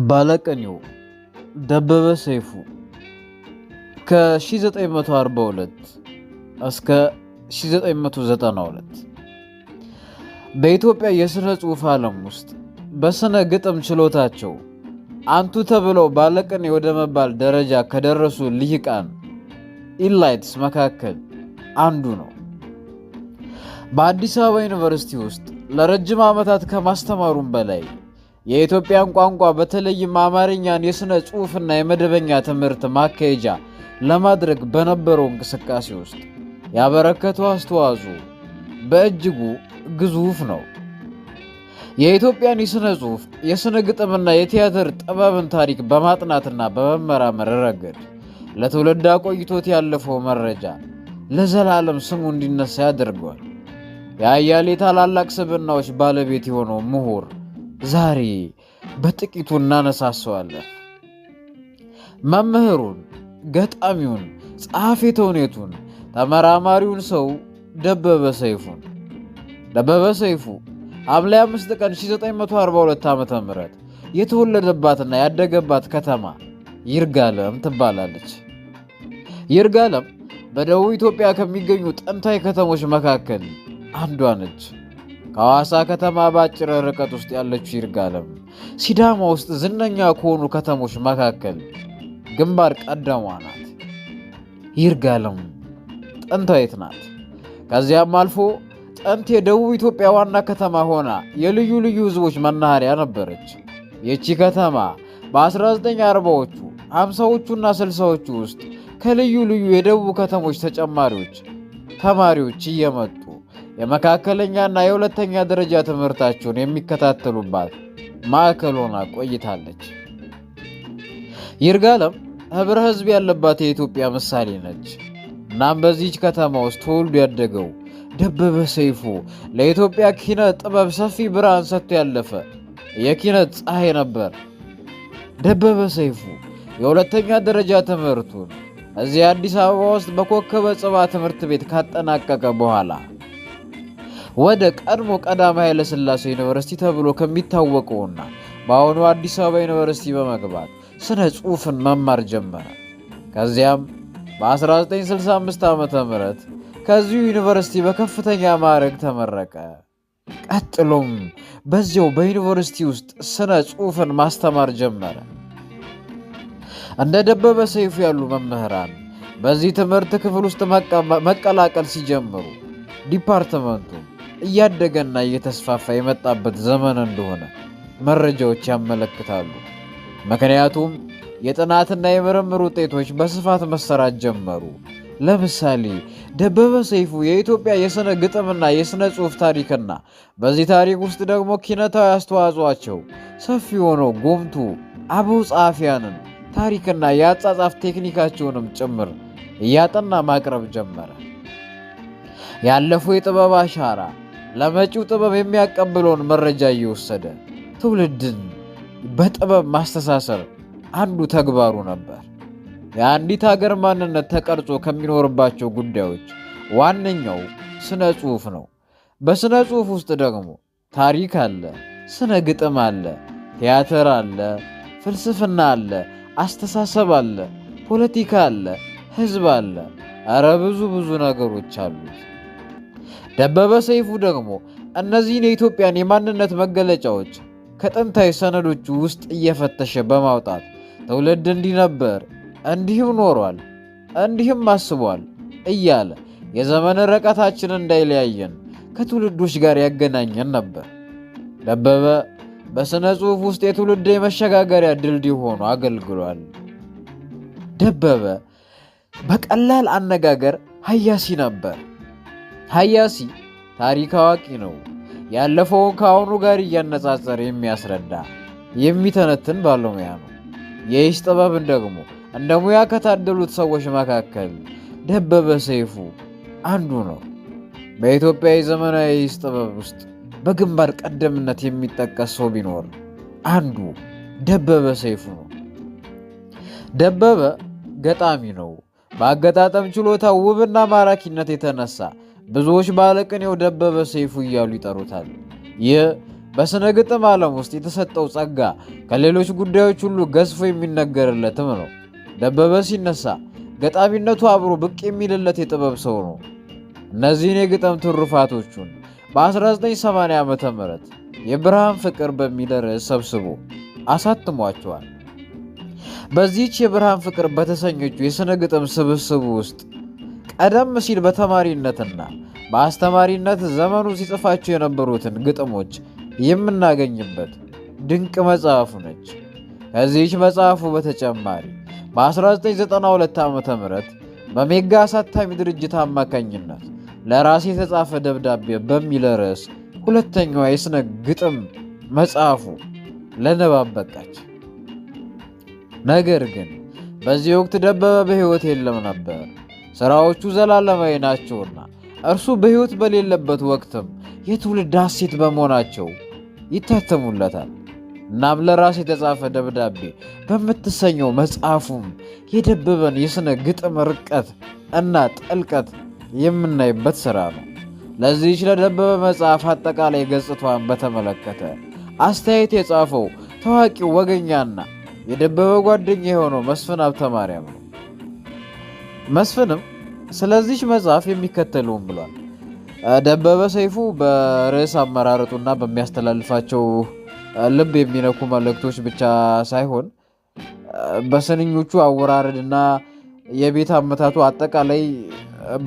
ባለቅኔው ደበበ ሰይፉ ከ1942 እስከ 1992 በኢትዮጵያ የሥነ ጽሑፍ ዓለም ውስጥ በሥነ ግጥም ችሎታቸው አንቱ ተብለው ባለቅኔ ወደ መባል ደረጃ ከደረሱ ልሂቃን ኢላይትስ መካከል አንዱ ነው። በአዲስ አበባ ዩኒቨርሲቲ ውስጥ ለረጅም ዓመታት ከማስተማሩም በላይ የኢትዮጵያን ቋንቋ በተለይም አማርኛን የሥነ ጽሑፍና የመደበኛ ትምህርት ማካሄጃ ለማድረግ በነበረው እንቅስቃሴ ውስጥ ያበረከተው አስተዋጽኦ በእጅጉ ግዙፍ ነው። የኢትዮጵያን የሥነ ጽሑፍ፣ የሥነ ግጥምና የቲያትር ጥበብን ታሪክ በማጥናትና በመመራመር ረገድ ለትውልድ አቆይቶት ያለፈው መረጃ ለዘላለም ስሙ እንዲነሳ ያደርገዋል። የአያሌ ታላላቅ ስብዕናዎች ባለቤት የሆነው ምሁር ዛሬ በጥቂቱ እናነሳሰዋለን። መምህሩን፣ ገጣሚውን፣ ጸሐፌ ተውኔቱን፣ ተመራማሪውን ሰው ደበበ ሰይፉን። ደበበ ሰይፉ ሐምሌ 5 ቀን 1942 ዓ.ም የተወለደባትና ያደገባት ከተማ ይርጋለም ትባላለች። ይርጋለም በደቡብ ኢትዮጵያ ከሚገኙ ጥንታዊ ከተሞች መካከል አንዷ ነች። ከሐዋሳ ከተማ በአጭር ርቀት ውስጥ ያለችው ይርጋለም ሲዳማ ውስጥ ዝነኛ ከሆኑ ከተሞች መካከል ግንባር ቀደሟ ናት። ይርጋለም ጥንታዊት ናት። ከዚያም አልፎ ጥንት የደቡብ ኢትዮጵያ ዋና ከተማ ሆና የልዩ ልዩ ሕዝቦች መናኸሪያ ነበረች። ይህቺ ከተማ በ1940ዎቹ 50ዎቹና 60ዎቹ ውስጥ ከልዩ ልዩ የደቡብ ከተሞች ተማሪዎች እየመጡ የመካከለኛና የሁለተኛ ደረጃ ትምህርታቸውን የሚከታተሉባት ማዕከል ሆና ቆይታለች። ይርጋለም ህብረ ሕዝብ ያለባት የኢትዮጵያ ምሳሌ ነች። እናም በዚህች ከተማ ውስጥ ተወልዶ ያደገው ደበበ ሰይፉ ለኢትዮጵያ ኪነ ጥበብ ሰፊ ብርሃን ሰጥቶ ያለፈ የኪነት ፀሐይ ነበር። ደበበ ሰይፉ የሁለተኛ ደረጃ ትምህርቱን እዚህ አዲስ አበባ ውስጥ በኮከበ ጽባ ትምህርት ቤት ካጠናቀቀ በኋላ ወደ ቀድሞ ቀዳማዊ ኃይለ ሥላሴ ዩኒቨርሲቲ ተብሎ ከሚታወቀውና በአሁኑ አዲስ አበባ ዩኒቨርሲቲ በመግባት ስነ ጽሑፍን መማር ጀመረ። ከዚያም በ1965 ዓ.ም ከዚሁ ዩኒቨርሲቲ በከፍተኛ ማዕረግ ተመረቀ። ቀጥሎም በዚያው በዩኒቨርሲቲ ውስጥ ስነ ጽሑፍን ማስተማር ጀመረ። እንደ ደበበ ሰይፉ ያሉ መምህራን በዚህ ትምህርት ክፍል ውስጥ መቀላቀል ሲጀምሩ ዲፓርትመንቱ እያደገና እየተስፋፋ የመጣበት ዘመን እንደሆነ መረጃዎች ያመለክታሉ። ምክንያቱም የጥናትና የምርምር ውጤቶች በስፋት መሰራት ጀመሩ። ለምሳሌ ደበበ ሰይፉ የኢትዮጵያ የሥነ ግጥምና የሥነ ጽሑፍ ታሪክና በዚህ ታሪክ ውስጥ ደግሞ ኪነታዊ አስተዋጽኦአቸው ሰፊ ሆነው ጎምቱ አበው ጸሐፊያንን ታሪክና የአጻጻፍ ቴክኒካቸውንም ጭምር እያጠና ማቅረብ ጀመረ። ያለፈው የጥበብ አሻራ ለመጪው ጥበብ የሚያቀብለውን መረጃ እየወሰደ ትውልድን በጥበብ ማስተሳሰር አንዱ ተግባሩ ነበር። የአንዲት ሀገር ማንነት ተቀርጾ ከሚኖርባቸው ጉዳዮች ዋነኛው ስነ ጽሑፍ ነው። በስነ ጽሑፍ ውስጥ ደግሞ ታሪክ አለ፣ ስነ ግጥም አለ፣ ቲያትር አለ፣ ፍልስፍና አለ፣ አስተሳሰብ አለ፣ ፖለቲካ አለ፣ ሕዝብ አለ። እረ ብዙ ነገሮች አሉት። ደበበ ሰይፉ ደግሞ እነዚህን የኢትዮጵያን የማንነት መገለጫዎች ከጥንታዊ ሰነዶቹ ውስጥ እየፈተሸ በማውጣት ትውልድ እንዲህ ነበር፣ እንዲህም ኖሯል፣ እንዲህም አስቧል እያለ የዘመን ርቀታችንን እንዳይለያየን ከትውልዶች ጋር ያገናኘን ነበር። ደበበ በሥነ ጽሑፍ ውስጥ የትውልድ የመሸጋገሪያ ድልድይ ሆኖ አገልግሏል። ደበበ በቀላል አነጋገር ሀያሲ ነበር። ሀያሲ ታሪክ አዋቂ ነው። ያለፈውን ከአሁኑ ጋር እያነጻጸረ የሚያስረዳ የሚተነትን ባለሙያ ነው። የሂስ ጥበብን ደግሞ እንደ ሙያ ከታደሉት ሰዎች መካከል ደበበ ሰይፉ አንዱ ነው። በኢትዮጵያ የዘመናዊ የሂስ ጥበብ ውስጥ በግንባር ቀደምነት የሚጠቀስ ሰው ቢኖር አንዱ ደበበ ሰይፉ ነው። ደበበ ገጣሚ ነው። በአገጣጠም ችሎታው ውብና ማራኪነት የተነሳ ብዙዎች ባለቅኔው ደበበ ሰይፉ እያሉ ይጠሩታል። ይህ በሥነ ግጥም ዓለም ውስጥ የተሰጠው ጸጋ ከሌሎች ጉዳዮች ሁሉ ገዝፎ የሚነገርለትም ነው። ደበበ ሲነሳ ገጣሚነቱ አብሮ ብቅ የሚልለት የጥበብ ሰው ነው። እነዚህን የግጥም ትሩፋቶቹን በ1980 ዓ ም የብርሃን ፍቅር በሚል ርዕስ ሰብስቦ አሳትሟቸዋል። በዚህች የብርሃን ፍቅር በተሰኘችው የሥነ ግጥም ስብስቡ ውስጥ ቀደም ሲል በተማሪነትና በአስተማሪነት ዘመኑ ሲጽፋቸው የነበሩትን ግጥሞች የምናገኝበት ድንቅ መጽሐፉ ነች። ከዚህች መጽሐፉ በተጨማሪ በ1992 ዓ ም በሜጋ አሳታሚ ድርጅት አማካኝነት ለራሴ የተጻፈ ደብዳቤ በሚል ርዕስ ሁለተኛዋ የሥነ ግጥም መጽሐፉ ለንባብ በቃች። ነገር ግን በዚህ ወቅት ደበበ በሕይወት የለም ነበር። ሥራዎቹ ዘላለማዊ ናቸውና እርሱ በሕይወት በሌለበት ወቅትም የትውልድ ሐሴት በመሆናቸው ይታተሙለታል። እናም ለራስ የተጻፈ ደብዳቤ በምትሰኘው መጽሐፉም የደበበን የሥነ ግጥም ርቀት እና ጥልቀት የምናይበት ሥራ ነው። ለዚህች ለደበበ መጽሐፍ አጠቃላይ ገጽታዋን በተመለከተ አስተያየት የጻፈው ታዋቂው ወገኛና የደበበ ጓደኛ የሆነው መስፍን ሀብተማርያም ነው። መስፍንም ስለዚች መጽሐፍ የሚከተለውን ብሏል። ደበበ ሰይፉ በርዕስ አመራረጡና በሚያስተላልፋቸው ልብ የሚነኩ መልእክቶች ብቻ ሳይሆን በስንኞቹ አወራረድና የቤት አመታቱ አጠቃላይ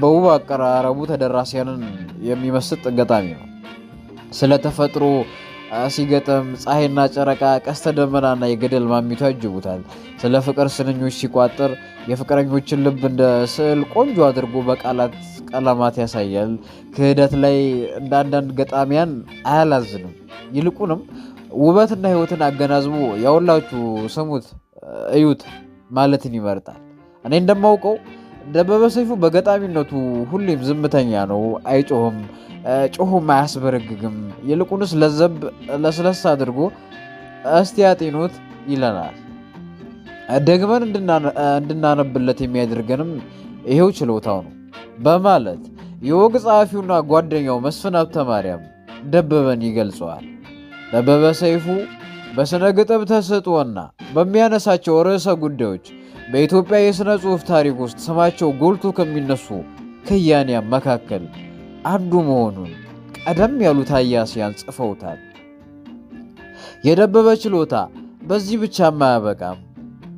በውብ አቀራረቡ ተደራሲያንን የሚመስጥ ገጣሚ ነው። ስለ ተፈጥሮ ሲገጥም ፀሐይና ጨረቃ፣ ቀስተ ደመናና የገደል ማሚቱ ያጅቡታል። ስለ ፍቅር ስንኞች ሲቋጥር የፍቅረኞችን ልብ እንደ ስዕል ቆንጆ አድርጎ በቃላት ቀለማት ያሳያል። ክህደት ላይ እንደ አንዳንድ ገጣሚያን አያላዝንም። ይልቁንም ውበትና ሕይወትን አገናዝቦ ያውላችሁ ስሙት፣ እዩት ማለትን ይመርጣል። እኔ እንደማውቀው ደበበ ሰይፉ በገጣሚነቱ ሁሌም ዝምተኛ ነው። አይጮህም፣ ጮሁም አያስበረግግም። ይልቁንስ ለዘብ ለስለስ አድርጎ እስቲ ያጤኑት ይለናል። ደግመን እንድናነብለት የሚያደርገንም ይሄው ችሎታው ነው በማለት የወግ ጸሐፊውና ጓደኛው መስፍን ሀብተማርያም ደበበን ይገልጸዋል። ደበበ ሰይፉ በሥነ ግጥም ተሰጥኦና በሚያነሳቸው ርዕሰ ጉዳዮች በኢትዮጵያ የሥነ ጽሑፍ ታሪክ ውስጥ ስማቸው ጎልቶ ከሚነሱ ከያንያን መካከል አንዱ መሆኑን ቀደም ያሉት ሀያሲያን ጽፈውታል። የደበበ ችሎታ በዚህ ብቻም አያበቃም።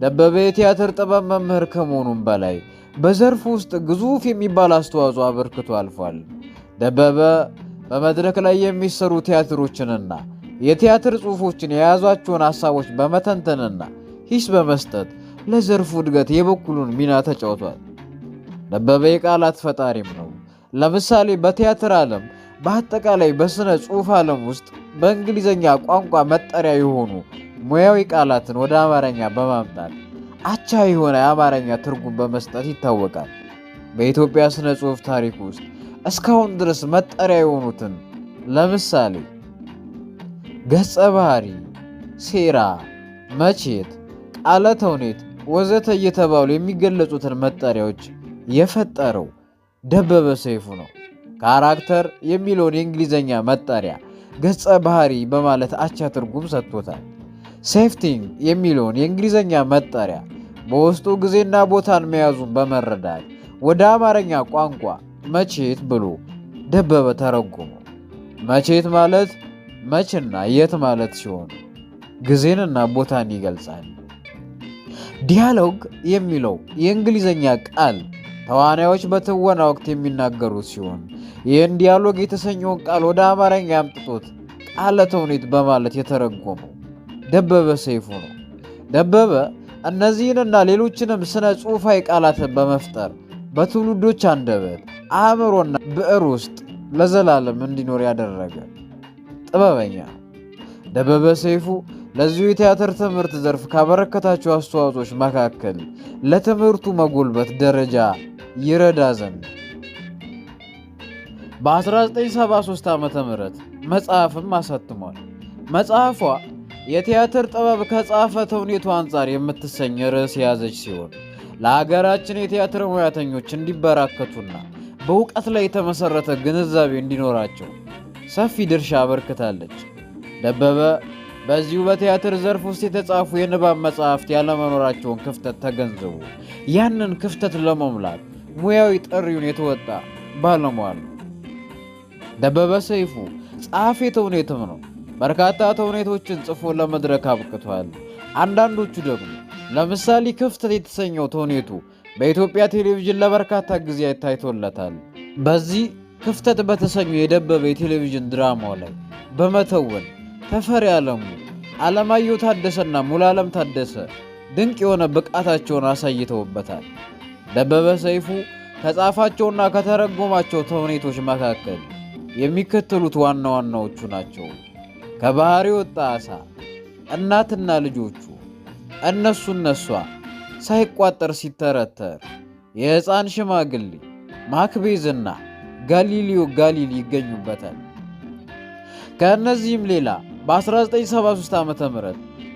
ደበበ የቲያትር ጥበብ መምህር ከመሆኑም በላይ በዘርፉ ውስጥ ግዙፍ የሚባል አስተዋጽኦ አበርክቶ አልፏል። ደበበ በመድረክ ላይ የሚሰሩ ቲያትሮችንና የቲያትር ጽሑፎችን የያዟቸውን ሐሳቦች በመተንተንና ሂስ በመስጠት ለዘርፉ እድገት የበኩሉን ሚና ተጫውቷል። ደበበ የቃላት ፈጣሪም ነው። ለምሳሌ በቲያትር ዓለም በአጠቃላይ በሥነ ጽሑፍ ዓለም ውስጥ በእንግሊዝኛ ቋንቋ መጠሪያ የሆኑ ሙያዊ ቃላትን ወደ አማርኛ በማምጣት አቻ የሆነ የአማርኛ ትርጉም በመስጠት ይታወቃል። በኢትዮጵያ ሥነ ጽሑፍ ታሪክ ውስጥ እስካሁን ድረስ መጠሪያ የሆኑትን ለምሳሌ ገጸ ባህሪ፣ ሴራ፣ መቼት፣ ቃለ ተውኔት ወዘተ እየተባሉ የሚገለጹትን መጠሪያዎች የፈጠረው ደበበ ሰይፉ ነው። ካራክተር የሚለውን የእንግሊዝኛ መጠሪያ ገጸ ባህሪ በማለት አቻ ትርጉም ሰጥቶታል። ሴፍቲንግ የሚለውን የእንግሊዝኛ መጠሪያ በውስጡ ጊዜና ቦታን መያዙን በመረዳት ወደ አማርኛ ቋንቋ መቼት ብሎ ደበበ ተረጎመ። መቼት ማለት መችና የት ማለት ሲሆን ጊዜንና ቦታን ይገልጻል። ዲያሎግ የሚለው የእንግሊዝኛ ቃል ተዋናዮች በትወና ወቅት የሚናገሩት ሲሆን ይህን ዲያሎግ የተሰኘውን ቃል ወደ አማርኛ አምጥቶት ቃለ ተውኔት በማለት የተረጎመው ደበበ ሰይፉ ነው። ደበበ እነዚህንና ሌሎችንም ስነ ጽሑፋዊ ቃላትን በመፍጠር በትውልዶች አንደበት አእምሮና ብዕር ውስጥ ለዘላለም እንዲኖር ያደረገ ጥበበኛ ነው። ደበበ ሰይፉ ለዚሁ የቲያትር ትምህርት ዘርፍ ካበረከታቸው አስተዋጽኦች መካከል ለትምህርቱ መጎልበት ደረጃ ይረዳ ዘንድ በ1973 ዓ.ም መጽሐፍም አሳትሟል። መጽሐፏ የቲያትር ጥበብ ከጻፈ ተውኔቱ አንጻር የምትሰኝ ርዕስ የያዘች ሲሆን ለሀገራችን የቲያትር ሙያተኞች እንዲበራከቱና በእውቀት ላይ የተመሰረተ ግንዛቤ እንዲኖራቸው ሰፊ ድርሻ አበርክታለች። ደበበ በዚሁ በቲያትር ዘርፍ ውስጥ የተጻፉ የንባብ መጽሐፍት ያለመኖራቸውን ክፍተት ተገንዝቦ ያንን ክፍተት ለመሙላት ሙያዊ ጥሪውን የተወጣ ባለሟል ነው። ደበበ ሰይፉ ጸሐፌ ተውኔትም ነው። በርካታ ተውኔቶችን ጽፎ ለመድረክ አብቅቷል። አንዳንዶቹ ደግሞ ለምሳሌ ክፍተት የተሰኘው ተውኔቱ በኢትዮጵያ ቴሌቪዥን ለበርካታ ጊዜ ታይቶለታል። በዚህ ክፍተት በተሰኘው የደበበ የቴሌቪዥን ድራማው ላይ በመተወን ተፈሪ ዓለሙ፣ አለማየሁ ታደሰና ሙሉዓለም ታደሰ ድንቅ የሆነ ብቃታቸውን አሳይተውበታል። ደበበ ሰይፉ ከጻፋቸውና ከተረጎማቸው ተውኔቶች መካከል የሚከተሉት ዋና ዋናዎቹ ናቸው። ከባህር የወጣ ዓሣ፣ እናትና ልጆቹ፣ እነሱ እነሷ፣ ሳይቋጠር ሲተረተር፣ የሕፃን ሽማግሌ፣ ማክቤዝና ጋሊሊዮ ጋሊሊ ይገኙበታል። ከእነዚህም ሌላ በ1973 ዓ ም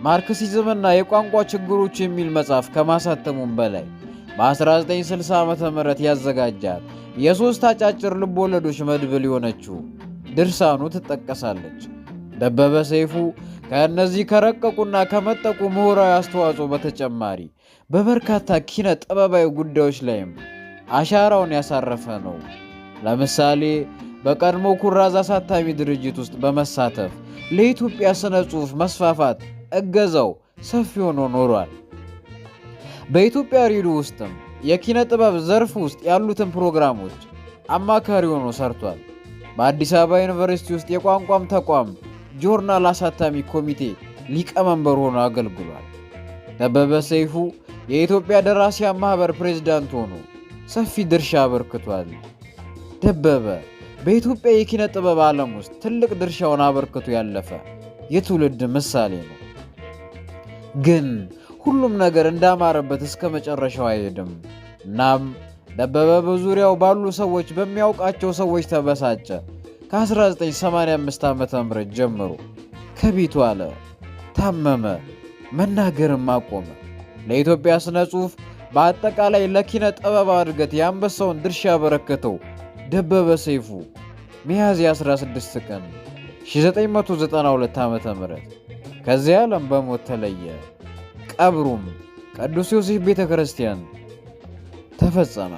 ማርክሲዝምና የቋንቋ ችግሮች የሚል መጽሐፍ ከማሳተሙም በላይ በ1960 ዓ ም ያዘጋጃት የሦስት አጫጭር ልቦለዶች መድብል የሆነችው ድርሳኑ ትጠቀሳለች። ደበበ ሰይፉ ከእነዚህ ከረቀቁና ከመጠቁ ምሁራዊ አስተዋጽኦ በተጨማሪ በበርካታ ኪነ ጥበባዊ ጉዳዮች ላይም አሻራውን ያሳረፈ ነው። ለምሳሌ በቀድሞ ኩራዝ አሳታሚ ድርጅት ውስጥ በመሳተፍ ለኢትዮጵያ ስነ ጽሑፍ መስፋፋት እገዛው ሰፊ ሆኖ ኖሯል። በኢትዮጵያ ሬዲዮ ውስጥም የኪነ ጥበብ ዘርፍ ውስጥ ያሉትን ፕሮግራሞች አማካሪ ሆኖ ሰርቷል። በአዲስ አበባ ዩኒቨርሲቲ ውስጥ የቋንቋም ተቋም ጆርናል አሳታሚ ኮሚቴ ሊቀመንበር ሆኖ አገልግሏል። ደበበ ሰይፉ የኢትዮጵያ ደራሲያን ማህበር ፕሬዝዳንት ሆኖ ሰፊ ድርሻ አበርክቷል። ደበበ በኢትዮጵያ የኪነ ጥበብ ዓለም ውስጥ ትልቅ ድርሻውን አበርክቶ ያለፈ የትውልድ ምሳሌ ነው። ግን ሁሉም ነገር እንዳማረበት እስከ መጨረሻው አይሄድም። እናም ደበበ በዙሪያው ባሉ ሰዎች በሚያውቃቸው ሰዎች ተበሳጨ። ከ1985 ዓ.ም ጀምሮ ከቤቱ አለ፣ ታመመ፣ መናገርም አቆመ። ለኢትዮጵያ ስነ ጽሑፍ በአጠቃላይ ለኪነ ጥበብ እድገት የአንበሳውን ድርሻ ያበረከተው ደበበ ሰይፉ ሚያዝያ 16 ቀን 1992 ዓ.ም ከዚያ ዓለም በሞት ተለየ። ቀብሩም ቅዱስ ዮሴፍ ቤተ ክርስቲያን ተፈጸመ።